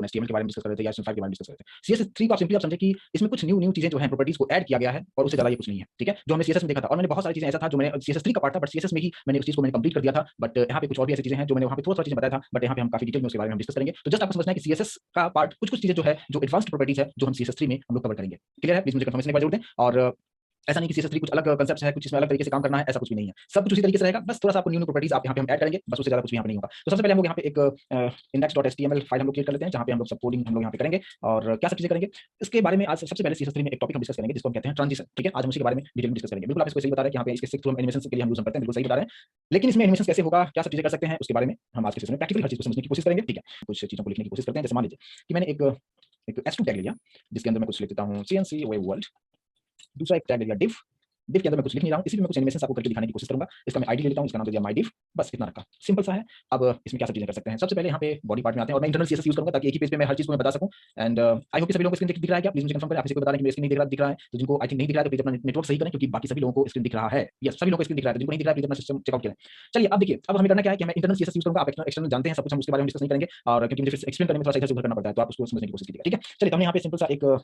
HTML के बारे में डिस्कस कर रहे थे या HTML5 के बारे में डिस्कस कर रहे थे। CSS3 को आप सिंपली आप समझे कि इसमें कुछ न्यू चीजें जो है प्रॉपर्टीज को ऐड किया गया है और उससे ज्यादा ये कुछ नहीं है, ठीक है। जो हमने CSS में देखा था, और मैंने बहुत सारी चीजें ऐसा था जो मैंने CSS3 का पार्ट था, बट CSS में ही मैंने उस चीज को मैंने कंप्लीट कर दिया था। बट यहाँ पे कुछ और भी ऐसी चीजें हैं जो मैंने वहाँ पे थोड़ा चीजें बताया था, बट यहाँ पे हम काफी डिटेल में उसके बारे में हम डिस्कस करेंगे। तो जस्ट आपको समझना है कि CSS का पार्ट कुछ चीजें जो है, जो एडवांस्ड प्रॉपर्टीज है, जो हम CSS3 में हम लोग कवर करेंगे। क्लियर है? प्लीज मुझे कंफर्मेशन एक बार जरूर दें। और ऐसा नहीं कि CSS3 कुछ अलग कांसेप्ट है, कुछ इसमें अलग तरीके से काम करना है, ऐसा कुछ भी नहीं है। सब कुछ उसी तरीके से रहेगा, बस थोड़ा सा आपको न्यू प्रॉपर्टीज आप यहाँ पे हम ऐड करेंगे, बस उससे ज्यादा कुछ भी यहाँ पे नहीं होगा। तो सबसे पहले हम लोग यहाँ पे एक index.html फाइल हम लोग क्रिएट कर लेते हैं, जहाँ पे हम लोग सब कोडिंग हम लोग यहाँ पे करेंगे और क्या सब चीजें करेंगे इसके बारे में आज सबसे पहले CSS3 में एक टॉपिक हम डिस्कस करेंगे जिसको हम कहते हैं ट्रांजिशन, ठीक है। आज हम उसी के बारे में डिटेल में डिस्कस करेंगे। बिल्कुल आप इसको सही बता रहे हैं कि यहाँ पे इसके थ्रू हम एनिमेशन के लिए हम यूज करते हैं, बिल्कुल सही बता रहे हैं। लेकिन इसमें एनिमेशन कैसे होगा, क्या सब चीजें कर सकते हैं, उसके बारे में हम आज के सेशन में प्रैक्टिकली हर चीज को समझने की कोशिश करेंगे, ठीक है। कुछ चीजों को लिखने की कोशिश करते हैं। जैसे मान लीजिए कि मैंने एक h2 टैग ले लिया, जिसके अंदर मैं कुछ लिख देता हूँ CNC वेब वर्ल्ड। दूसरा एक टैग ले लिया div के अंदर मैं कुछ लिख नहीं रहा हूँ, इसी में मैं कुछ एनिमेशन आपको करके दिखाने की कोशिश करूंगा। इसका मैं आईडी ले लेता हूँ, इसका नाम दे दिया my div, बस इतना रखा, सिंपल सा है। अब इसमें क्या सब चीजें कर सकते हैं, सबसे पहले यहाँ पे बॉडी पार्ट में आते हैं और मैं इंटरनल CSS यूज करूंगा ताकि एक ही पेज पे मैं हर चीज को मैं बता सकूं। एंड आई होप कि सभी लोगों को स्क्रीन दिख रहा है क्या? प्लीज मुझे कंफर्म करें। आप किसी को बता रहे हैं कि मेरी स्क्रीन नहीं दिख रहा है, तो जिनको आई थिंक नहीं दिख रहा है तो प्लीज अपना नेटवर्क सही करें, क्योंकि बाकी सभी लोगों को स्क्रीन दिख रहा है। यस, सभी लोगों को स्क्रीन दिख रहा है, जिनको नहीं दिख रहा है प्लीज अपना सिस्टम चेकआउट करें। चलिए अब देखिए, अब हमें करना क्या है कि मैं इंटरनल CSS यूज करूंगा, आप एक्सटर्नल जानते हैं सब कुछ, हम उसके बारे में डिस्कस नहीं करेंगे और क्योंकि मुझे फिर एक्सप्लेन करने में थोड़ा सा इधर से उधर करना पड़ता है, तो आप उसको समझने की कोशिश कीजिएगा, ठीक है। चलिए, तो हमने यहाँ पे सिंपल सा एक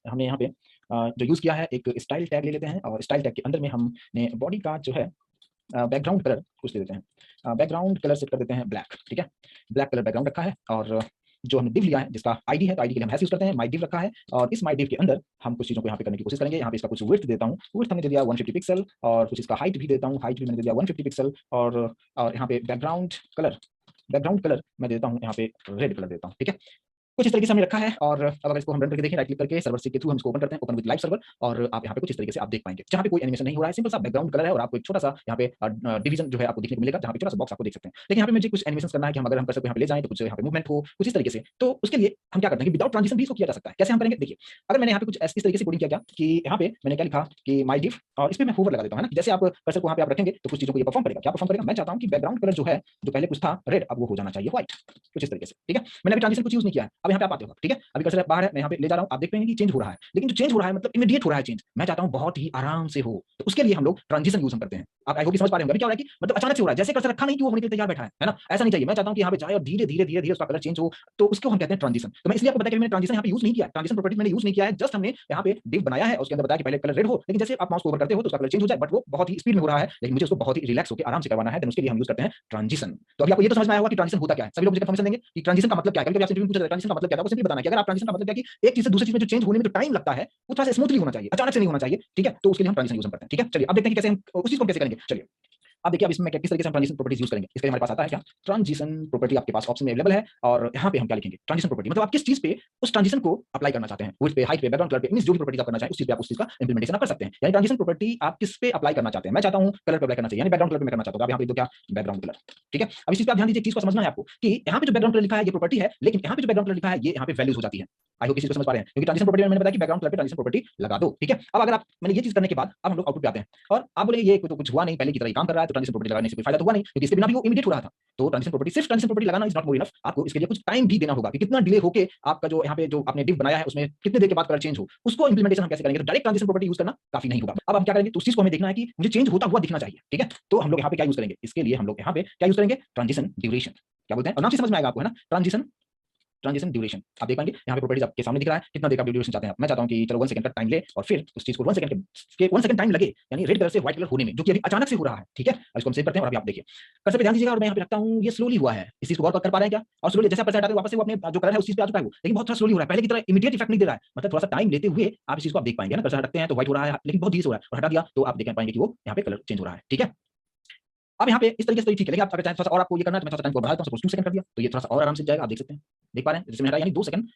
हमने यहाँ पे जो यूज किया है एक स्टाइल टैग ले लेते हैं और स्टाइल टैग के अंदर में हमने बॉडी का जो है बैकग्राउंड कलर कुछ दे देते हैं। बैकग्राउंड कलर सेट कर देते हैं ब्लैक, ठीक है। ब्लैक कलर बैकग्राउंड रखा है और जो हमने div लिया है जिसका आईडी है, तो आईडी के लिए हम हैश यूज करते हैं, my div रखा है और इस my div के अंदर हम कुछ चीजों को यहाँ पे करने की कोशिश करेंगे। यहाँ पे इसका कुछ विड्थ देता हूँ, विड्थ हमने दे दिया 150 पिक्सल और कुछ इसका हाइट भी देता हूँ, हाइट भी मैंने दे दिया 150 पिक्सल और यहाँ पे बैकग्राउंड कलर मैं देता हूँ यहाँ पे रेड कलर देता हूँ, ठीक है। कुछ इस तरीके से हमने रखा है और अब अगर इसको हम रन करके देखें, राइट क्लिक करके सर्वर के थ्रू हम इसको ओपन करते हैं, ओपन विद लाइव सर्वर, और आप यहाँ पे कुछ इस तरीके से आप देख पाएंगे जहाँ पे कोई एनिमेशन नहीं हो रहा है, सिंपल सा बैकग्राउंड कलर है और आपको एक छोटा सा यहाँ पे डिवीजन जो है आपको देखने को मिलेगा, जहाँ पे छोटा सा बॉक्स आपको देख सकते हैं। लेकिन यहाँ पे मुझे कुछ एनिमेशन करना है कि हम अगर हम कर्सर को यहाँ पे ले जाएं तो कुछ यहाँ पे मूवमेंट हो कुछ इस तरीके से, तो उसके लिए हम क्या करते हैं कि विदाउट ट्रांजिशन भी इसको किया जा सकता है। कैसे हम करेंगे, देखिए अगर मैंने यहाँ पे कुछ इस तरीके से कोडिंग किया कि यहाँ पे मैंने क्या लिखा कि my div और इस पे मैं होवर लगा देता हूँ, है ना। जैसे आप कर्सर को यहाँ पे आप रखेंगे तो कुछ चीजों को ये परफॉर्म करेगा। क्या परफॉर्म करेगा, मैं चाहता हूँ कि बैकग्राउंड कलर जो है, जो पहले कुछ था रेड, अब वो हो जाना चाहिए व्हाइट, कुछ इस तरीके से, ठीक है। मैंने अभी ट्रांजिशन कुछ यूज नहीं किया है, अब यहाँ पे आप आते हो, ठीक है। अभी कर्सर बाहर है, मैं यहाँ पे ले जा रहा हूँ, आप देख पाएंगे कि चेंज हो रहा है, लेकिन जो चेंज हो रहा है मतलब इमीडिएट हो रहा है चेंज, मैं चाहता हूँ बहुत ही आराम से हो, तो उसके लिए हम लोग ट्रांजिशन यूज करते हैं। आप आई होप समझ पा रहे होंगे क्या हो रहा है कि मतलब अचानक से हो रहा है, जैसे कर्सर रखा नहीं कि वो होने के लिए तैयार बैठा है ना, ऐसा नहीं चाहिए। मैं चाहता हूँ कि यहाँ पे जाए और धीरे धीरे धीरे धीरे उसका कलर चेंज हो, तो उसको हम कहते हैं ट्रांजिशन। तो मैं इसलिए आपको बताया कि मैंने ट्रांजिशन यहाँ पे यूज नहीं किया, ट्रांजिशन प्रॉपर्टी मैंने यूज नहीं किया है, जस्ट हमने यहाँ पे div बनाया है, उसके अंदर बताया कि पहले कलर रेड हो, लेकिन जैसे आप माउस को ओवर करते हो तो उसका कलर चेंज हो जाए, बट वो बहुत ही स्पीड में हो रहा है, लेकिन मुझे उसको बहुत ही रिलैक्स होकर आराम से करवाना है, देन उसके लिए हम यूज करते हैं ट्रांजिशन। तो अभी आपको ये तो समझ में आया होगा कि ट्रांजिशन होता क्या है। सभी लोग मुझे कंफर्मेशन देंगे कि ट्रांजिशन का मतलब क्या है। कभी-कभी आपसे इंटरव्यू में पूछा जाता है ट्रांजिशन का मतलब क्या है, तो आपको सिंपली बताना है कि अगर आप ट्रांजिशन का मतलब क्या है कि एक चीज से दूसरी चीज में जो चेंज होने में जो टाइम लगता है वो थोड़ा सा स्मूथली होना चाहिए, अचानक से नहीं होना चाहिए, ठीक है। तो उसके लिए हम ट्रांजिशन यूज करते हैं, ठीक है। चलिए अब देखते हैं कि कैसे हम उस चीज को कैसे करेंगे। चलिए अब देखिए, अब इसमें किस तरीके से हम ट्रांजिशन प्रॉपर्टीज यूज करेंगे। इसके लिए हमारे पास आता है क्या, ट्रांजिशन प्रॉपर्टी आपके पास ऑप्शन में अवेलेबल है और यहाँ पे हम क्या लिखेंगे, ट्रांजिशन प्रॉपर्टी मतलब आप किस चीज पे उस ट्रांजिशन को अप्लाई करना चाहते हैं, विड्थ पे, हाइट पे, बैकग्राउंड कलर पे, मींस जो भी प्रॉपर्टीज आप करना चाहें उस चीज पे आप उस चीज का इंप्लीमेंटेशन आप कर सकते हैं। यानी ट्रांजिशन प्रॉपर्टी आप किस पे अप्लाई करना चाहते हैं। मैं चाहता हूं कलर पे अप्लाई करना चाहिए, यानी बैकग्राउंड कलर पे मैं करना चाहता हूं, अब यहाँ पे दो क्या, बैकग्राउंड कलर, ठीक है। अब इस चीज पे आप ध्यान दीजिए, चीज को समझना है आपको कि यहाँ पे जो बैकग्राउंड कलर लिखा है ये प्रॉपर्टी है, लेकिन यहाँ पे जो बैकग्राउंड कलर लिखा है ये यहाँ पे वैल्यूज हो जाती है। आई होप किसी को समझ पा रहे हैं, क्योंकि ट्रांजिशन प्रॉपर्टी में मैंने बताया कि बैकग्राउंड कलर पे ट्रांजिशन प्रॉपर्टी लगा दो, ठीक है। अब अगर आप मैंने ये चीज करने के बाद अब हम लोग आउटपुट पे आते हैं और आप बोले ये तो कुछ हुआ नहीं, पहले की तरह ही काम कर रहा है, तो ट्रांजिशन प्रॉपर्टी लगाने से कोई फायदा तो हुआ नहीं, क्योंकि इसके बिना भी वो इमीडिएट हो रहा था। तो ट्रांजिशन प्रॉपर्टी, सिर्फ ट्रांजिशन प्रॉपर्टी लगाना इज नॉट मोर इनफ, आपको इसके लिए कुछ टाइम भी देना होगा कि कितना डिले होके आपका जो यहाँ पे जो आपने div बनाया है उसमें कितने देर के बाद कलर चेंज हो, उसको इंप्लीमेंटेशन हम कैसे करेंगे। तो डायरेक्ट ट्रांजिशन प्रॉपर्टी यूज करना काफी नहीं होगा। अब हम क्या करेंगे, तो उस चीज को हमें देखना है कि मुझे चेंज होता हुआ दिखना चाहिए, ठीक है। तो हम लोग यहाँ पे क्या यूज करेंगे, इसके लिए हम लोग यहाँ पे क्या यूज करेंगे, ट्रांजिशन ड्यूरेशन, क्या बोलते हैं, और नाम से समझ में आएगा आपको, है ना, ट्रांजिशन ड्यूरेशन। आप देख पाएंगे यहाँ पे प्रॉपर्टीज आपके सामने दिख रहा है, कितना देर का ड्यूरेशन चाहते हैं आप। मैं चाहता हूं कि चलो 1 सेकंड का टाइम ले और फिर उस चीज को 1 सेकंड के 1 सेकंड टाइम लगे, यानी रेड कलर से व्हाइट कलर होने में, जो कि अभी अचानक से हो रहा है, ठीक है। इसको हम सेव करते हैं और अभी आप देखिए कर्सर पे ध्यान दीजिएगा और मैं यहाँ पे रखता हूँ, ये स्लोली हुआ है, इस चीज को गौर कर पा रहे हैं क्या। और स्लोली जैसे आप पैसे हटाते हैं वापस से वो अपने जो कलर है उस चीज पे आ चुका है वो, लेकिन बहुत थोड़ा स्लोली हो रहा है, पहले की तरह इमीडिएट इफेक्ट नहीं दे रहा है, मतलब थोड़ा सा टाइम लेते हुए आप इस चीज को आप देख पाएंगे ना। कर्सर हटाते हैं तो व्हाइट हो रहा है, लेकिन बहुत धीरे से हो रहा है, और हटा दिया तो आप देख पाएंगे कि वो यहाँ पे कलर चेंज हो रहा है, ठीक है। अब यहाँ पे इस तरीके से तो ठीक है, लेकिन आप अगर चाहें थोड़ा सा और आपको ये करना है तो मैं थोड़ा सा टाइम को बढ़ा देता हूं, सपोज 2 सेकंड कर दिया, तो ये थोड़ा सा और आराम से जाएगा, आप देख सकते हैं, देख पा रहे हैं, जैसे मैंने हटाया यानी 2 सेकंड,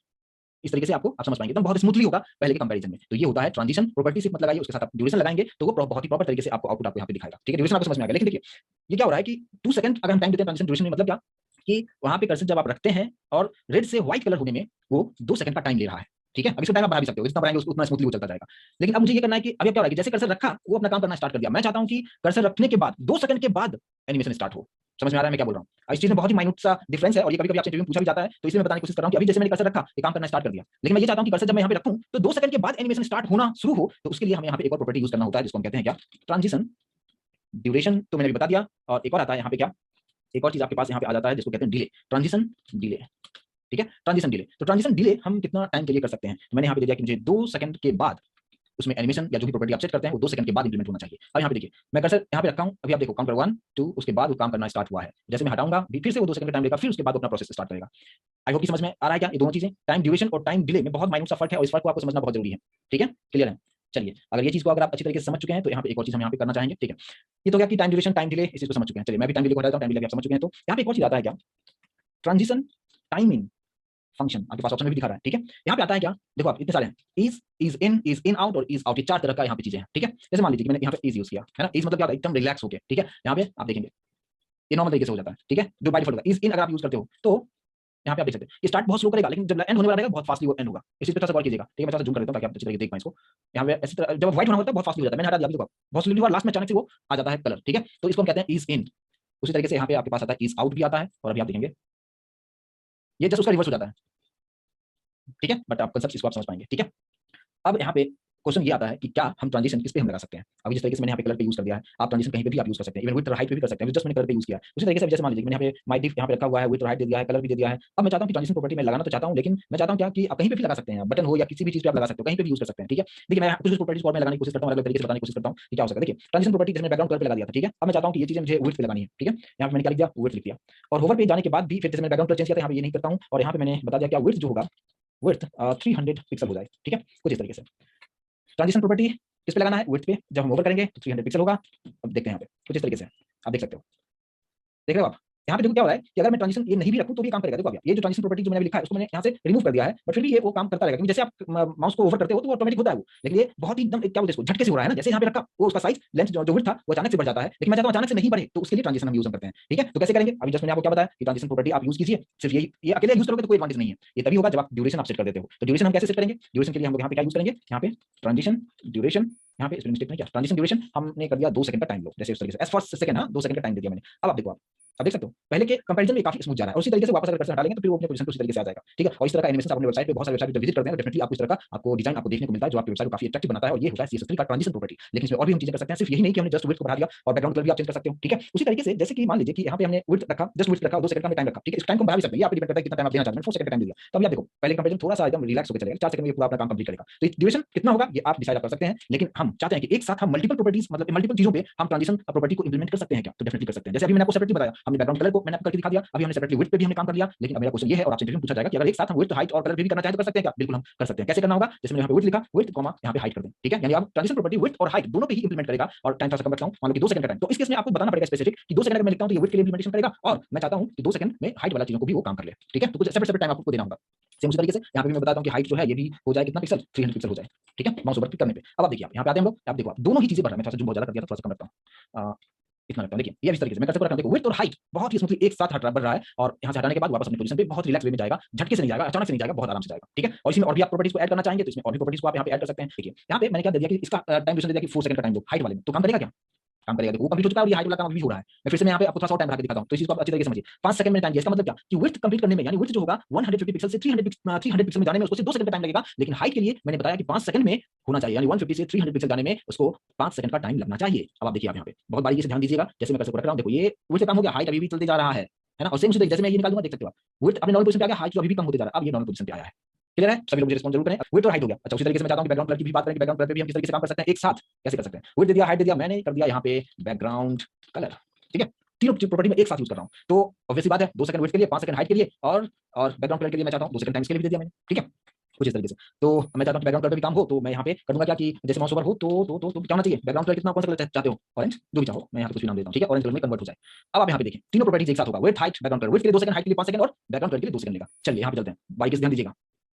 इस तरीके से आपको आप समझ पाएंगे, एकदम बहुत स्मूथली होगा पहले के कंपैरिजन में। तो ये होता है ट्रांजिशन प्रॉपर्टी, सिर्फ मत लगाइए, उसके साथ आप ड्यूरेशन लगाएंगे तो वो बहुत ही प्रॉपर तरीके से आपको आउटपुट आपको यहाँ पे दिखाएगा, ठीक है। ड्यूरेशन आपको समझ में आ गया। लेकिन देखिए ये क्या हो रहा है कि 2 सेकंड अगर हम टाइम देते हैं ट्रांजिशन ड्यूरेशन में, मतलब क्या कि वहां पे कर्सर जब आप रखते हैं और रेड से व्हाइट कलर होने में वो 2 सेकंड का टाइम ले रहा है, ठीक है। अब इसका टाइम आप बढ़ा भी सकते हो, जितना बढ़ाएंगे उतना स्मूथली वो चलता जाएगा। लेकिन अब मुझे ये करना है कि अभी क्या हो रहा है कि जैसे कर्सर रखा वो अपना काम करना स्टार्ट कर दिया, मैं चाहता हूं कि कर्सर रखने के बाद 2 सेकंड के बाद एनिमेशन स्टार्ट हो। समझ में आ रहा है मैं क्या बोल रहा हूं। इस चीज में बहुत ही माइन्यूट सा डिफरेंस है और ये कभी-कभी आपसे इंटरव्यू में पूछा भी जाता है, तो इसलिए मैं बताने की कोशिश कर रहा हूं कि अभी जैसे मैंने कर्सर रखा, ये काम करना स्टार्ट कर दिया, लेकिन मैं ये चाहता हूं कि कर्सर जब मैं यहाँ पे रखूं तो 2 सेकंड के बाद एनिमेशन स्टार्ट होना शुरू हो, तो उसके लिए हमें यहाँ पे एक और प्रॉपर्टी यूज करना होता है जिसको हम कहते हैं क्या, ट्रांजिशन ड्यूरेशन। तो मैंने भी बता दिया, और एक और आता है यहाँ पे क्या, एक और चीज आपके पास यहाँ पे आ जाता है जिसको कहते हैं डिले, ट्रांजिशन डिले। ठीक है। ट्रांजिशन डिले, तो ट्रांजिशन डिले हम कितना टाइम के लिए कर सकते हैं? मैंने यहाँ पे दे दिया कि मुझे 2 सेकंड के बाद उसमें एनिमेशन या जो भी प्रॉपर्टी आप सेट करते हैं वो 2 सेकंड के बाद इंप्लीमेंट होना चाहिए। अब यहाँ पे देखिए मैं कर्सर यहाँ पे रखा हूँ, अभी आप देखो काउंटर 1 2 उसके बाद वो काम करना स्टार्ट हुआ है। जैसे मैं हटाऊंगा फिर से वो 2 सेकंड का टाइम लेगा, फिर उसके बाद अपना प्रोसेस स्टार्ट करेगा। आई होप कि समझ में आ रहा है क्या? ये दोनों चीजें टाइम ड्यूरेशन और टाइम डिले में बहुत माइन्यूट सा फर्क है और इस फर्क को आपको समझना बहुत जरूरी है। ठीक है, क्लियर है? चलिए, अगर ये चीज को अगर आप अच्छी तरीके से समझ चुके हैं तो यहाँ पे एक और चीज हम यहाँ पे करना चाहेंगे। ठीक है, ये तो क्या कि टाइम ड्यूरेशन टाइम डिले इस चीज को समझ चुके हैं। चलिए मैं भी टाइम डिले को हटाता हूं, टाइम डिले आप समझ चुके हैं। तो यहाँ पे एक और चीज आता है क्या, ट्रांजिशन टाइमिंग फंक्शन आपके पास ऑप्शन में भी दिखा रहा है। ठीक है, यहाँ पे आता है क्या, देखो आप इतने सारे हैं, इज इन आउट और इज आउट, ये 4 तरह का यहाँ पे चीजें हैं। ठीक है, जैसे मान लीजिए कि मैंने यहाँ पे इज यूज किया है ना, इज मतलब क्या होता है, एकदम रिलैक्स होके। ठीक है, यहाँ पे आप देखेंगे ये नॉर्मल तरीके से हो जाता है। ठीक है, जो बाय डिफॉल्ट होगा। इज इन अगर आप यूज करते हो तो यहाँ पे आप देख सकते हैं ये स्टार्ट बहुत स्लो करेगा, लेकिन जब एंड होने वाला रहेगा बहुत फास्टली वो एंड होगा। इसी पे थोड़ा सा गौर कीजिएगा। ठीक है, मैं थोड़ा सा जूम कर देता हूं ताकि आप अच्छी तरीके से देख पाएं इसको। यहाँ पे ऐसी तरह जब व्हाइट होना होता है बहुत फास्टली हो जाता है, मैंने हटा दिया, देखो बहुत स्लोली हुआ, लास्ट में अचानक से वो आ जाता है कलर। ठीक है, तो इसको हम कहते हैं इज इन। उसी तरीके से यहाँ पे आपके पास आता है इज आउट भी आता है, और अभी आप देखेंगे ये जस्ट उसका रिवर्स हो जाता है। ठीक है, बट आप कंसेप्ट इसको आप समझ पाएंगे। ठीक है, अब यहाँ पे क्वेश्चन ये आता है कि क्या हम ट्रांजिशन किस पे हम लगा सकते हैं? अभी जिस तरीके से मैंने यहाँ पे कलर पे यूज कर दिया है, आप ट्रांजिशन कहीं पे भी आप यूज कर सकते हैं, इवन विड्थ और हाइट पे भी कर सकते हैं। जस्ट मैंने कलर पे यूज किया है, उसी तरीके से जैसे मान लीजिए मैंने यहाँ पे माई डिफ यहाँ पे रखा हुआ है, विड्थ और हाइट दे दिया है, कलर भी दे दिया है। अब मैं चाहता हूँ कि ट्रांजिशन प्रॉपर्टी में लगाना तो चाहता हूँ, लेकिन मैं चाहता हूँ क्या कि आप कहीं पे भी लगा सकते हैं, बटन हो या किसी भी चीज पे आप लगा सकते हो, कहीं पे भी यूज कर सकते हैं। ठीक है, देखिए मैं कुछ प्रॉपर्टीज और में लगाने की कोशिश करता हूँ, अलग तरीके से बताने की कोशिश करता हूँ कि क्या हो सकता है। देखिए ट्रांजिशन प्रॉपर्टी जैसे बैकग्राउंड कलर पे लगा दिया था। ठीक है, अब मैं चाहता हूँ कि ये चीजें मुझे विड्थ पे लगानी है। ठीक है, यहाँ पे मैंने क्या लिख दिया, विड्थ लिख दिया, और होवर पे जाने के बाद भी फिर जैसे मैंने बैकग्राउंड कलर चेंज किया था, यहाँ पे ये नहीं करता हूँ, और यहाँ पे मैंने बता दिया क्या विड्थ जो होगा, विड्थ 300 पिक्सल हो जाए। ठीक है, कुछ इस तरीके से ट्रांजिशन प्रॉपर्टी किस पे लगाना है, विड्थ पे। जब हम ओवर करेंगे तो 300 पिक्सल होगा। अब देखते हैं यहाँ पे कुछ इस तरीके से आप देख सकते हो। देख रहे हो आप यहाँ पे देखो क्या हो रहा है कि अगर मैं ट्रांजिशन ये नहीं भी रखूं तो भी काम करेगा। देखो अब ये जो ट्रांजिशन प्रॉपर्टी जो मैंने लिखा है उसको मैंने यहाँ से रिमूव कर दिया है, बट फिर भी ये वो काम करता रहेगा, क्योंकि जैसे आप माउस को ओवर करते हो तो वो ऑटोमेटिक होता है वो, लेकिन ये बहुत ही एकदम क्या बोलते हैं इसको, झटके से हो रहा है ना। जैसे यहाँ पे रखा वो उसका साइज लेंथ जो विड्थ था वो अचानक से बढ़ जाता है, लेकिन मैं चाहता हूँ अचानक से नहीं बढ़े, तो उसके लिए ट्रांजिशन हम यूज करते हैं। ठीक है, तो कैसे करेंगे, अभी जस्ट मैंने आपको क्या बताया कि ट्रांजिशन प्रॉपर्टी आप यूज कीजिए, सिर्फ ये अकेले यूज करोगे तो कोई एडवांटेज नहीं है, ये तभी होगा जब आप ड्यूरेशन आप सेट कर देते हो। तो ड्यूरेशन हम कैसे सेट करेंगे, ड्यूरेशन के लिए हम लोग यहाँ पे क्या यूज करेंगे, यहाँ पे ट्रांजिशन ड्यूरेशन, यहाँ पे मिस्टेक नहीं किया, ट्रांजिशन ड्यूरेशन हमने कर दिया 2 सेकंड का टाइम लो, जैसे इस तरीके से एस फॉर सेकंड ना 2 सेकंड का टाइम दे दिया मैंने। अब आप देखो आप देख सकते हो पहले के कंपैरिजन में काफी स्मूथ जा रहा है, और उसी तरीके से वापस अगर कर्सर हटा लेंगे तो फिर वो अपने पोजीशन पे उसी तरीके से आ जाएगा। ठीक है, और इस तरह का एनिमेशन अपने वेबसाइट पे बहुत सारे वेबसाइट पे विजिट करते हैं तो डेफिनेटली आपको इस तरह का आपको डिजाइन आपको देखने को मिलता है जो आपकी वेबसाइट को काफी अट्रैक्टिव बनाता है, और ये होता है CSS3 का ट्रांजिशन प्रॉपर्टी। लेकिन इसमें और भी हम चीजें कर सकते हैं, सिर्फ यही नहीं कि हमने जस्ट विड्थ को बढ़ा दिया, और बैकग्राउंड कलर भी आप चेंज कर सकते हो। ठीक है, उसी तरीके से जैसे कि मान लीजिए कि यहाँ पे हमने विड्थ रखा, जस्ट विड्थ रखा, 2 सेकंड का टाइम रखा। ठीक है, इस टाइम को बढ़ा भी सकते हैं, ये आप डिपेंड करता है कितना टाइम आप देना चाहते हैं। 4 सेकंड का टाइम दिया, तो अभी आप देखो पहले कंपैरिजन थोड़ा सा एकदम रिलैक्स होकर चलेगा, 4 सेकंड में पूरा अपना काम कंप्लीट करेगा। तो ड्यूरेशन कितना होगा ये आप डिसाइड कर सकते हैं, लेकिन हम चाहते हैं कि एक साथ हम मल्टीपल प्रॉपर्टीज मतलब मल्टीपल चीजों पे हम ट्रांजिशन प्रॉपर्टी को इंप्लीमेंट कर सकते हैं क्या, तो डेफिनेटली कर सकते हैं। जैसे अभी मैंने आपको सेपरेटली बताया, हमने बैकग्राउंड कलर को मैंने आपको करके दिखा दिया, अभी हमने सेपरेटली विड्थ पे भी हमने काम कर लिया, लेकिन अब मेरा क्वेश्चन ये है और आपसे इंटरव्यू में पूछा जाएगा कि अगर एक साथ हम विड्थ हाइट और कलर भी करना चाहें तो कर सकते हैं क्या, बिल्कुल हम कर सकते हैं। कैसे करना होगा, जैसे मैंने यहाँ पे विड्थ लिखा, विड्थ कॉमा यहाँ पे हाइट कर दें। ठीक है, यानी आप ट्रांजिशन प्रॉपर्टी विड्थ और हाइट दोनों पे ही इंप्लीमेंट करेगा, और टाइम थोड़ा सा कम रखता हूं, मान लो कि 2 सेकंड का टाइम। तो इस केस में आपको बताना पड़ेगा स्पेसिफिक कि 2 सेकंड अगर मैं लिखता हूं तो ये विड्थ के लिए इंप्लीमेंटेशन करेगा, और मैं चाहता हूं कि 2 सेकंड में हाइट वाला चीजों को भी वो काम कर ले। ठीक है, तो कुछ सेपरेट टाइम आपको देना होगा। सेम उसी तरीके से यहाँ पे मैं बताता हूं कि हाइट जो है ये भी हो जाए कितना पिक्सल, 300 पिक्सल हो जाए। ठीक है, माउस ओवर क्लिक करने पे अब आप देखिए, आप यहाँ पे आते हैं हम लोग, आप देखो आप दोनों ही चीजें बढ़ रहा है। मैं थोड़ा सा जूम बहुत ज्यादा कर दिया था, थोड़ा सा कम रखता हूं, इतना रखता हूं। देखिए ये इस तरीके से मैं कर्सर पर रखता हूं, देखो विड्थ और हाइट बहुत ही स्मूथली एक साथ हट रहा बढ़ रहा है, और यहाँ से हटाने के बाद वापस अपनी पोजीशन पे बहुत रिलैक्स वे में जाएगा, झटके से नहीं जाएगा, अचानक से नहीं जाएगा, बहुत आराम से जाएगा। ठीक है, और इसमें और भी आप प्रॉपर्टीज को ऐड करना चाहेंगे तो इसमें और भी प्रॉपर्टीज को आप यहाँ पे ऐड कर सकते हैं। देखिए यहाँ पे मैंने क्या दे दिया कि इसका टाइम ड्यूरेशन दे दिया कि 4 सेकंड का टाइम दो हाइट वाले में, तो काम करेगा क्या, काम करेगा। देखो वो कंप्लीट हो चुका है और ये हाइट वाला काम अभी हो रहा है। मैं फिर से मैं यहाँ पे आपको थोड़ा सा और टाइम बढ़ा के दिखाता हूँ, तो इस चीज को आप अच्छी तरीके से समझिए। 5 सेकंड में टाइम दिया, इसका मतलब क्या कि विड्थ कंप्लीट करने में, यानी विड्थ जो होगा 150 पिक्सल से 300 पिक्सल में जाने में उसको सिर्फ 2 सेकंड का टाइम लगेगा, लेकिन हाइट के लिए मैंने बताया कि 5 सेकंड में होना चाहिए, यानी 150 से 300 पिक्सल जाने में उसको 5 सेकंड का टाइम लगना चाहिए। अब आप देखिए, आप यहाँ पे बहुत बारीकी से ध्यान दीजिएगा, जैसे मैं कर्सर को रख रहा हूँ, देखो ये विड्थ काम हो गया, हाइट अभी भी चलते जा रहा है ना, और सेम उसी तरीके जैसे मैं ये निकाल दूंगा, देख सकते हो आप विड्थ अपने नॉर्मल पोजीशन पे आ गया, हाइट जो अभी भी कम होते जा रहा है, अब ये नॉर्मल पोजीशन पे आया है। क्लियर है, सभी लोग रिस्पॉन्स जरूर करें। विड्थ और हाइट हो गया। अच्छा, उसी तरीके से मैं चाहता हूं कि बैकग्राउंड कलर की भी बात करें कि बैकग्राउंड कलर पे भी हम किस तरीके से काम कर सकते हैं, एक साथ कैसे कर सकते हैं। विड्थ दे दिया, हाइट दे दिया, मैंने कर दिया यहाँ पे बैकग्राउंड कलर। ठीक है, तीनों प्रॉपर्टी में एक साथ यूज कर रहा हूं, तो ऑब्वियसली बात है 2 सेकंड विड्थ के लिए, 5 सेकंड हाइट के लिए, और बैकग्राउंड कलर के लिए मैं चाहता हूं 2 सेकंड टाइम के लिए भी दे दिया मैंने। ठीक है, कुछ इस तरीके से। तो मैं चाहता हूं कि बैकग्राउंड कलर पे भी काम हो, तो मैं यहाँ पे करूंगा क्या कि जैसे माउस ओवर हो तो क्या होना चाहिए, बैकग्राउंड कलर कितना, कौन सा कलर चाहते हो, ऑरेंज, जो भी चाहो, मैं यहाँ पे कुछ भी नाम देता हूं। ठीक है, ऑरेंज कलर में कन्वर्ट हो जाए। अब आप यहाँ पे देखिए तीनों प्रॉपर्टीज एक साथ होगा, width height background colour, width के लिए 2 सेकंड, हाइट के लिए 5 सेकंड, और बैकग्राउंड कलर के लिए 2 सेकंड लेगा। चलिए यहाँ पे चलते हैं, बारीकी से ध्यान दीजिएगा,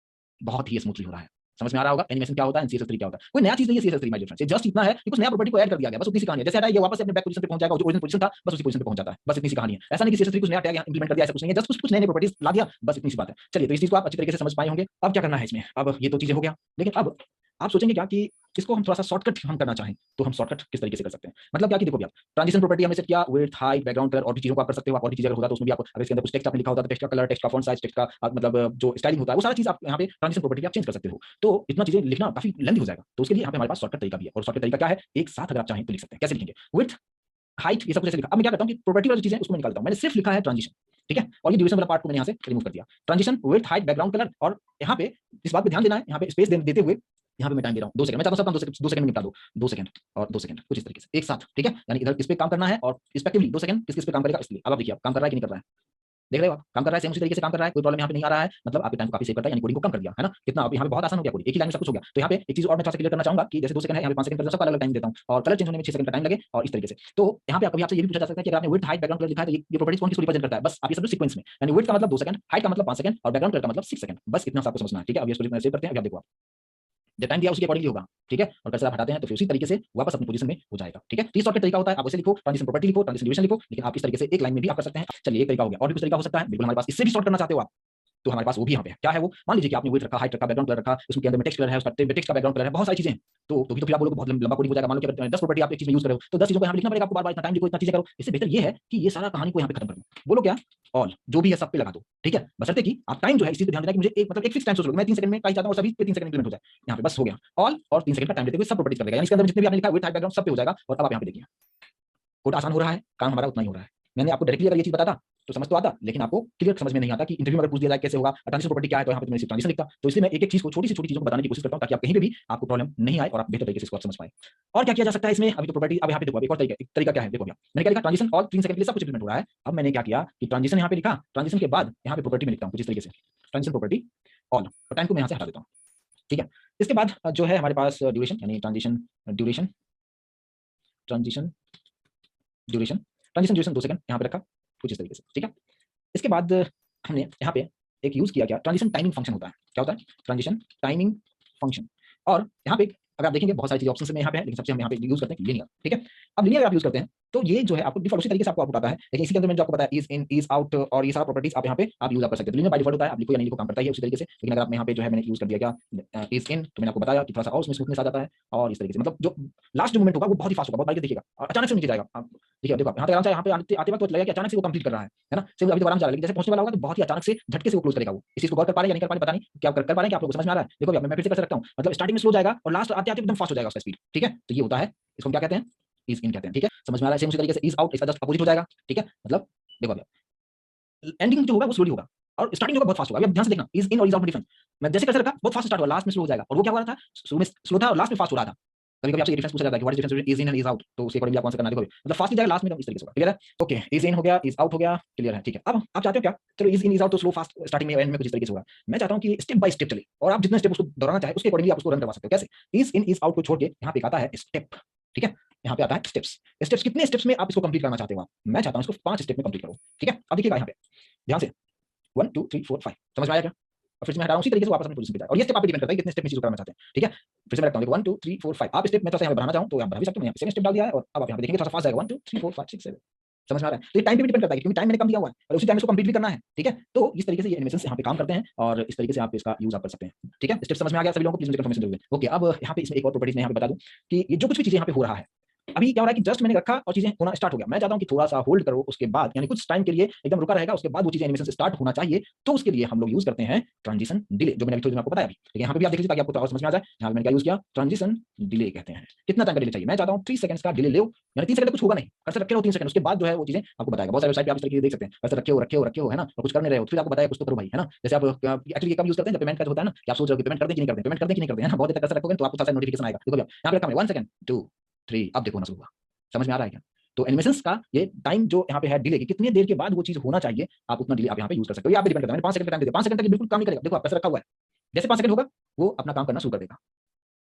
बहुत ही स्मूथली हो रहा है। समझ में आ रहा होगा एनिमेशन क्या होता है, CSS3 क्या होता है। कोई नया चीज नहीं है CSS3 my dear friends, just इतना है कि कुछ नया प्रॉपर्टी को ऐड कर दिया गया, बस उतनी सी कहानी है। जैसे हटा ये वापस अपने बैक पोजीशन पे पहुंच जाएगा, जो ओरिजिनल पोजीशन था बस उसी पोजीशन पे पहुंच जाता है, बस इतनी सी कहानी है। ऐसा नहीं कि CSS3 कुछ नया टैग इंप्लीमेंट कर दिया, ऐसा कुछ नहीं है, जस्ट कुछ नए प्रॉपर्टीज ला दिया, बस इतनी सी बात है। चलिए, तो इस चीज को आप अच्छी तरीके से समझ पाए होंगे। अब क्या करना है इसमें, अब ये तो चीजें हो गया, लेकिन अब आप सोचेंगे क्या कि इसको हम थोड़ा सा शॉर्टकट हम करना चाहें तो हम शॉर्टकट किस तरीके से कर सकते हैं। मतलब क्या कि देखो, ट्रांजिशन प्रॉपर्टी हमने सेट किया, विड्थ हाइट बैकग्राउंड कलर और भी चीजों को आप कर सकते हो। और भी चीजें अगर होता तो उसमें भी आप अगर इसके अंदर कुछ टेक्स्ट आपने लिखा होता तो टेक्स्ट का कलर, टेक्स्ट का फॉन्ट साइज, टेक्स्ट का मतलब जो स्टाइलिंग होता है वो सारा चीज आप यहाँ पे ट्रांजिशन प्रॉपर्टी आप चेंज कर सकते हो। तो इतना चीजें लिखना काफी लेंथी हो जाएगा, तो उसके लिए यहाँ पे हमारे पास शॉर्टकट तरीका भी है। और शॉर्टकट तरीका क्या है, एक साथ अगर आप चाहें तो लिख सकते हैं। कैसे लिखेंगे, विड्थ हाइट ये सब कुछ ऐसे लिखा। अब मैं क्या करता हूँ कि प्रॉपर्टी वाली चीजें उसको निकालता हूँ, मैंने सिर्फ लिखा है ट्रांजिशन। ठीक है, और ये ड्यूरेशन वाला पार्ट को मैंने यहाँ से रिमूव कर दिया। Transition, width, height, background colour, और यहाँ पे इस बात पे ध्यान देना है, यहाँ पे स्पेस देते हुए यहाँ पे मैं टाइम दे रहा हूँ 2 सेकंड। मैं चाहता हूँ सब 2 सेकंड में निपटा दो, 2 सेकंड और 2 सेकंड, कुछ इस तरीके से एक साथ, ठीक है। यानी इधर इस पे काम करना है और रिस्पेक्टिवली 2 सेकंड किस पे काम करेगा इसलिए। अब आप देखिए आप काम कर रहा है कि नहीं कर रहा है, देख रहे हो आप, काम कर रहा है, सेम उसी तरीके से काम कर रहा है, कोई प्रॉब्लम यहाँ पे नहीं आ रहा है, मतलब आपके टाइम को काफी सेव करता है, यानी कोडिंग को कम कर दिया है ना। कितना अब यहाँ पे बहुत आसान हो गया कोडिंग, एक ही लाइन में सब कुछ हो गया। तो यहाँ पे एक चीज और मैं थोड़ा सा क्लियर करना चाहूंगा कि जैसे 2 सेकंड है, यहाँ पे 5 सेकंड कर सबका अलग टाइम देता हूँ, और कलर चेंज होने में 6 सेकंड का टाइम लगे, और इस तरीके से। तो यहाँ पे कभी आपसे ये भी पूछा जा सकता है कि अगर आपने विड्थ, हाइट, बैकग्राउंड कलर लिखा है तो ये प्रॉपर्टीज कौन किसको रिप्रेजेंट करता है, बस आप ये सब सीक्वेंस में, यानी विड्थ का मतलब 2 सेकंड, हाइट का मतलब 5 सेकंड, और बैकग्राउंड कलर का मतलब 6 सेकंड, बस इतना आपको समझना है, ठीक है। अब ये सेव करते हैं, अभी आप देखो आप जो टाइम दिया उसके अकॉर्डिंगली होगा, ठीक है, और कर्सर आप हटाते हैं तो फिर उसी तरीके से वापस अपनी पोजीशन में हो जाएगा, ठीक है। 30 शॉर्टकट तरीका होता है, आप उसे लिखो, ट्रांजिशन प्रॉपर्टी लिखो, ट्रांजिशन ड्यूरेशन लिखो, लेकिन आप इस तरीके से एक लाइन में भी आप कर सकते हैं। चलिए एक तरीका हो गया, और भी कुछ तरीका हो सकता है, बिल्कुल हमारे पास इससे भी शॉर्ट करना चाहते हो आप तो हमारे पास वो भी यहाँ पे है। क्या है वो, मान लीजिए कि आपने विड्थ रखा, हाइट रखा, बैकग्राउंड कलर रखा, उसके अंदर में टेक्स्ट कलर है, उसका टेक्स्ट का बैकग्राउंड कलर है, बहुत सारी चीजें हैं। तो फिर आप बोलोगे बहुत लंबा कोडिंग हो जाएगा। मान लो कि अगर 10 प्रॉपर्टी आप एक चीज में यूज करो तो 10 चीजों को यहाँ लिखना पड़ेगा आपको, बार-बार इतना टाइम देखो, इतना चीजें करो। इससे बेहतर ये है कि ये सारा कहानी को यहाँ पे खत्म कर दो। बोलो क्या, ऑल जो भी है सब पे लगा दो, ठीक है, बशर्ते कि आप टाइम जो है इस चीज पे ध्यान देना कि मुझे एक मतलब एक फिक्स टाइम सोच लो, मैं 3 सेकंड में कहीं चाहता हूँ सभी पे 3 सेकंड इंप्लीमेंट हो जाए, यहाँ पे बस हो गया ऑल, और 3 सेकंड का टाइम देते हुए सब प्रॉपर्टीज कर देगा। यानी इसके अंदर जितने भी आपने लिखा है विड्थ, हाइट, बैकग्राउंड सब पे हो जाएगा। और अब आप यहाँ पे देखिए कोड आसान हो रहा है, काम हमारा उतना ही हो रहा है। मैंने आपको डायरेक्टली अगर ये चीज बताता तो समझ तो आता, लेकिन आपको क्लियर समझ में नहीं आता कि इंटरव्यू में अगर पूछ दिया जाए कैसे होगा ट्रांजिशन प्रॉपर्टी क्या है, तो यहाँ पे मैंने सिर्फ ट्रांजिशन लिखता। तो इसलिए मैं एक एक चीज को, छोटी सी छोटी चीजों को बताने की कोशिश करता हूँ ताकि आप कहीं पे भी आपको प्रॉब्लम नहीं आए और आप बेहतर तरीके से इसको समझ पाए। और क्या किया जा सकता है इसमें, अभी तो प्रॉपर्टी, अब यहाँ पे देखो एक और तरीका क्या है, देखो मैंने क्या लिखा, ट्रांजिशन और 3 सेकंड के लिए सब कुछ इंप्लीमेंट हो रहा है। अब मैंने क्या किया कि ट्रांजिशन यहाँ पे लिखा, ट्रांजिशन के बाद यहाँ पे प्रॉपर्टी में लिखता हूँ कुछ इस तरीके से, ट्रांजिशन प्रॉपर्टी ऑल, और टाइम को मैं यहाँ से हटा देता हूँ, ठीक है। इसके बाद जो है हमारे पास ड्यूरेशन, यानी transition duration, transition duration, transition duration 2 second यहाँ पे रखा कुछ इस तरीके से, ठीक है। इसके बाद हमने यहाँ पे एक यूज किया, क्या, ट्रांजिशन टाइमिंग फंक्शन होता है। क्या होता है, ट्रांजिशन टाइमिंग फंक्शन। और यहाँ पे अगर आप देखेंगे बहुत सारी चीजें ऑप्शन में यहाँ पे है, लेकिन सबसे हम यहाँ पे यूज करते हैं लीनियर, ठीक है। अब लीनियर आप यूज करते हैं तो ये जो है आपको डिफॉल्ट उसी तरीके से आपको आउटपुट आता है, लेकिन इसी के अंदर मैंने जो आपको बताया इज इन, इज आउट, और ये सारा प्रॉपर्टीज आप यहाँ पे आप यूज कर सकते हैं। लीनियर बाय डिफॉल्ट होता है, आप लिखो या नहीं लिखो काम करता है उसी तरीके से। लेकिन अगर आप यहाँ पे जो है मैंने यूज कर दिया क्या इज इन, तो मैंने आपको बताया कि थोड़ा सा और उसमें स्मूथनेस आ जाता है, और इस तरीके से मतलब जो लास्ट जो मूवमेंट होगा वो बहुत ही फास्ट होगा, बहुत बारीक देखिएगा, और अचानक से नीचे जाएगा। आप देखिए, देखो यहाँ पे यहाँ पे आते वक्त तो लगेगा कि अचानक से वो कंप्लीट कर रहा है ना, सिर्फ अभी तो आराम जा रहा है, लेकिन जैसे पहुंचने वाला होगा तो बहुत ही अचानक से झटके से वो क्लोज करेगा। वो इस चीज को गौर कर पा रहे हैं या नहीं कर पा रहे, पता नहीं क्या कर पा रहे हैं, क्या आप लोगों को समझ में आ रहा है। देखो मैं फिर से कर सकता हूँ, मतलब स्टार्टिंग में स्लो जाएगा और लास्ट आते आते एकदम फास्ट हो जाएगा उसका स्पीड, ठीक है। तो ये होता है, इसको क्या कहते हैं, इज इन कहते हैं, ठीक है। समझ में आ रहा है, सेम उसी तरीके से इज आउट इसका जस्ट अपोजिट हो जाएगा, ठीक है। मतलब देखो अभी एंडिंग जो होगा वो स्लोली होगा और स्टार्टिंग होगा बहुत फास्ट होगा। अभी ध्यान से देखना, इज इन और इज आउट में डिफरेंस, मैं जैसे कैसे रखा बहुत फास्ट स्टार्ट हुआ, लास्ट में स्लो हो जाएगा, और वो क्या हो रहा था, शुरू में स्लो था और लास्ट में फास्ट हो रहा था। कभी कभी आपसे ये डिफरेंस पूछा जाता है कि what is difference between is in and is out, तो उसके अकॉर्डिंग आप आंसर करना। देखो मतलब फास्ट जाएगा, लास्ट में इस तरीके से होगा, क्लियर है। ओके, इज इन हो गया, इज आउट हो गया, क्लियर है, ठीक है। अब आप चाहते हो क्या, चलो इज इन इज आउट तो स्लो फास्ट स्टार्टिंग में एंड में कुछ इस तरीके से होगा। मैं चाहता हूं कि स्टेप बाय स्टेप चले, और आप जितने स्टेप उसको दोहराना चाहे उसके अकॉर्डिंगली आप उसको रन करवा सकते हो। कैसे, इज इन इज आउट को छोड़ के यहाँ पे आता है स्टेप, ठीक है। यहाँ पे आता है स्टेप्स। स्टेप्स कितने स्टेप्स में आप इसको कंप्लीट करना चाहते हो, मैं चाहता हूं इसको 5 स्टेप में कंप्लीट करो, ठीक है। अब देखिएगा यहाँ पे ध्यान से 1 2 3 4 5, समझ में आया क्या। और फिर से मैं हटा रहा हूं, उसी तरीके से वापस अपनी पोजीशन पे जाए, और ये स्टेप आप पे डिपेंड करता है कितने स्टेप में चीज करना चाहते हैं, ठीक है। फिर से मैं रखता हूं 1 2 3 4 5, आप स्टेप में थोड़ा सा यहाँ बढ़ाना चाहूं तो यहाँ बढ़ा भी सकते हैं, सेकंड स्टेप डाल दिया है, और अब आप यहाँ पे देखेंगे थोड़ा सा फास्ट जाएगा 1 2 3 4 5 6 7, समझ में आ रहा है। तो ये टाइम पे भी डिपेंड करता है क्योंकि टाइम मैंने कम दिया हुआ है और उसी टाइम इसको कंप्लीट भी करना है, ठीक है। तो इस तरीके से ये एनिमेशन यहाँ पे काम करते हैं और इस तरीके से आप इसका यूज आप कर सकते हैं, ठीक है। स्टेप समझ में आ गया सभी लोगों को, प्लीज मुझे कंफर्मेशन जरूर दें। ओके, अब यहाँ पे इसमें एक और प्रॉपर्टीज मैं यहाँ पे बता दूं कि ये जो कुछ भी चीजें यहाँ पे हो रहा है, अभी क्या हो रहा है कि जस्ट मैंने रखा और चीजें होना स्टार्ट हो गया। मैं चाहता हूं कि थोड़ा सा होल्ड करो, उसके बाद यानी कुछ टाइम के लिए एकदम रुका रहेगा, उसके बाद वो चीजें एनिमेशन से स्टार्ट होना चाहिए। तो उसके लिए हम लोग यूज करते हैं ट्रांजिशन डिले, जो मैंने अभी थोड़ी देर में आपको बताया। लेकिन यहाँ पे भी आप देख लीजिए ताकि आपको और समझ में आ जाए। यहाँ पे मैंने क्या यूज किया, ट्रांजिशन डिले कहते हैं। कितना टाइम का डिले चाहिए, मैं चाहता हूँ 3 सेकंड्स का डिले लो, यानी 3 सेकंड कुछ होगा नहीं, कर्सर रखे रहो 3 सेकंड, उसके बाद जो है वो चीजें आपको बताएगा। बहुत सारे वेबसाइट पे आप इस तरीके से देख सकते हैं, कर्सर रखे हो है ना, और कुछ कर नहीं रहे हो, फिर आपको बताया कुछ तो करो भाई, है ना। जैसे आप एक्चुअली कब यूज करते हैं, जब पेमेंट का होता है ना, कि आप सोच रहे हो कि पेमेंट कर दे कि नहीं कर दे, पेमेंट कर दे कि नहीं कर दे, है ना। बहुत देर तक कर्सर रखोगे तो आपको सारा नोटिफिकेशन आएगा। देखो यहाँ पे रखा है 1 सेकंड 2 3, अब देखो ना शुरू हुआ, समझ में आ रहा है क्या। तो एनिमेशंस का ये टाइम जो यहाँ पे है डिले की, कितनी देर के बाद वो चीज होना चाहिए, आप उतना डिले आप यहाँ पे यूज कर सकते हो। ये आप पे डिपेंड करता है। मैंने 5 सेकंड का टाइम दिया, 5 सेकंड तक बिल्कुल काम नहीं करेगा, देखो आप पैसा रखा हुआ है, जैसे 5 सेकंड होगा वो अपना काम करना शुरू कर देगा।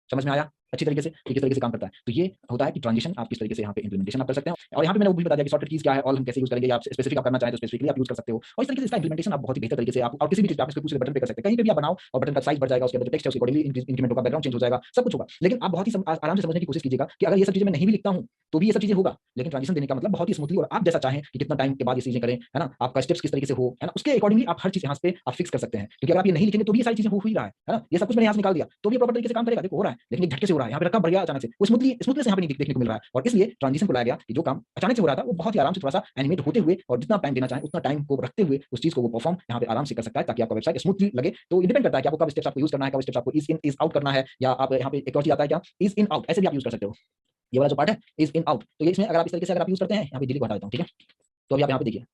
समझ में आया अच्छी तरीके से किस तरीके से काम करता है। तो ये होता है कि ट्रांजिशन आप किस तरीके से यहाँ पे इंप्लीमेंटेशन आप कर सकते हैं। और यहाँ पे मैंने वो भी बता दिया कि शॉर्टकट कीज क्या है और हम कैसे यूज करेंगे। आप स्पेसिफिक आप करना चाहें तो स्पेसिफिकली आप यूज कर सकते हो, और इस तरीके से इसका इंप्लीमेंटेशन आप बहुत ही बेहतर तरीके से आप और किसी भी चीज आप इसको पूरे बटन पे कर सकते हैं, कहीं पे भी आप बनाओ और बटन का साइज बढ़ जाएगा, उसके अंदर टेक्स्ट है उसके अकॉर्डिंगली इंक्रीमेंट होगा, बैकग्राउंड चेंज हो जाएगा, सब कुछ होगा। लेकिन आप बहुत ही आराम से समझने की कोशिश कीजिएगा कि अगर ये सब चीजें मैं नहीं भी लिखता हूँ तो भी ये सब चीजें होगा, लेकिन ट्रांजिशन देने का मतलब बहुत ही स्मूथली और आप जैसा चाहें कि कितना टाइम के बाद ये चीजें करें, है ना, आपका स्टेप्स किस तरीके से हो, है ना, उसके अकॉर्डिंगली आप हर चीज यहाँ पे आप फिक्स कर सकते हैं। क्योंकि अगर आप ये नहीं लिखेंगे तो भी ये सारी चीजें हो ही रहा है ना, ये सब कुछ मैंने यहाँ से निकाल दिया तो भी प्रॉपर तरीके से काम करेगा, देखो हो रहा है, लेकिन एक झटके से हो रहा है, यहाँ पे रखा बढ़िया अचानक से, वो स्मूथनेस यहाँ पे नहीं देखने को मिल रहा है। और इसलिए ट्रांजिशन को लाया गया कि जो काम अचानक से हो रहा था वो बहुत ही आराम से थोड़ा सा एनिमेट होते हुए और जितना टाइम देना चाहे उतना टाइम को रखते हुए उस चीज को वो परफॉर्म यहाँ पे आराम से कर सकता है, ताकि आपका वेबसाइट स्मूथली लगे। तो डिपेंड करता है कि आपको कब स्टेप्स आपको यूज करना है, कब स्टेप्स आपको इज इन इज आउट करना है, या आप यहाँ पे एक और चीज आता है क्या, इज इन आउट, ऐसे भी आप यूज कर सकते हो। ये वाला जो पार्ट है इज इन आउट, तो ये इसमें अगर आप इस तरीके से अगर आप यूज करते हैं, यहाँ पे डिलीट हटा देता हूँ, ठीक है। तो अभी आप यहाँ पे देखिए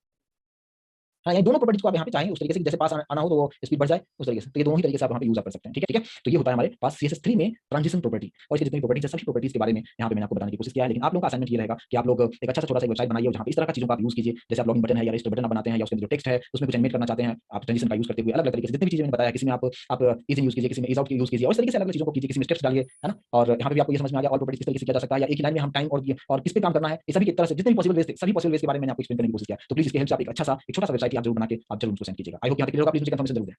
हाँ, ये दोनों प्रॉपर्टीज को आप यहाँ पे चाहें उस तरीके से जैसे पास आना हो तो वो स्पीड बढ़ जाए उस तरीके से, तो ये दोनों ही तरीके से आप यहाँ पे यूज कर सकते हैं। ठीक है, तो ये होता है हमारे पास CSS3 में ट्रांजिशन प्रॉपर्टी, और इसकी जितनी प्रॉपर्टीज है सभी प्रॉपर्टीज के बारे में यहाँ पे मैंने आपको बताने की कोशिश किया है। लेकिन आप लोगों का असाइनमेंट ये रहेगा कि आप लोग एक अच्छा सा छोटा सा वेबसाइट बनाइए जहाँ पे इस तरह का चीजों का आप यूज कीजिए, जैसे आप लॉगिन बटन है या रजिस्टर बटन बनाते हैं, या उसके जो टेक्स्ट है उसमें कुछ एनिमेट करना चाहते हैं आप ट्रांजिशन का यूज करते हुए, अलग अलग तरीके से जितनी भी चीजें मैंने बताया, किसी में आप इज इन यूज कीजिए, किसी में इज आउट यूज कीजिए, और इस तरीके से अलग अलग चीजों को कीजिए, किसी में स्टेप्स डालिए, है ना। और यहाँ पे भी आपको ये समझ में आ गया ऑल प्रॉपर्टीज किस तरीके से किया जा सकता है, या एक ही लाइन में हम टाइम और किस पे काम करना है, ये सभी की तरह से जितने भी पॉसिबल वेज थे सभी पॉसिबल वेज के बारे में मैंने आपको एक्सप्लेन करने की कोशिश किया। तो प्लीज इसके हेल्प से आप एक अच्छा सा एक छोटा सा वेबसाइट आप जरूर बना के आप जरूर उसको सेंड कीजिएगा। आई होप यहाँ तक क्लियर होगा। प्लीज मुझे कंफर्मेशन जरूर दें।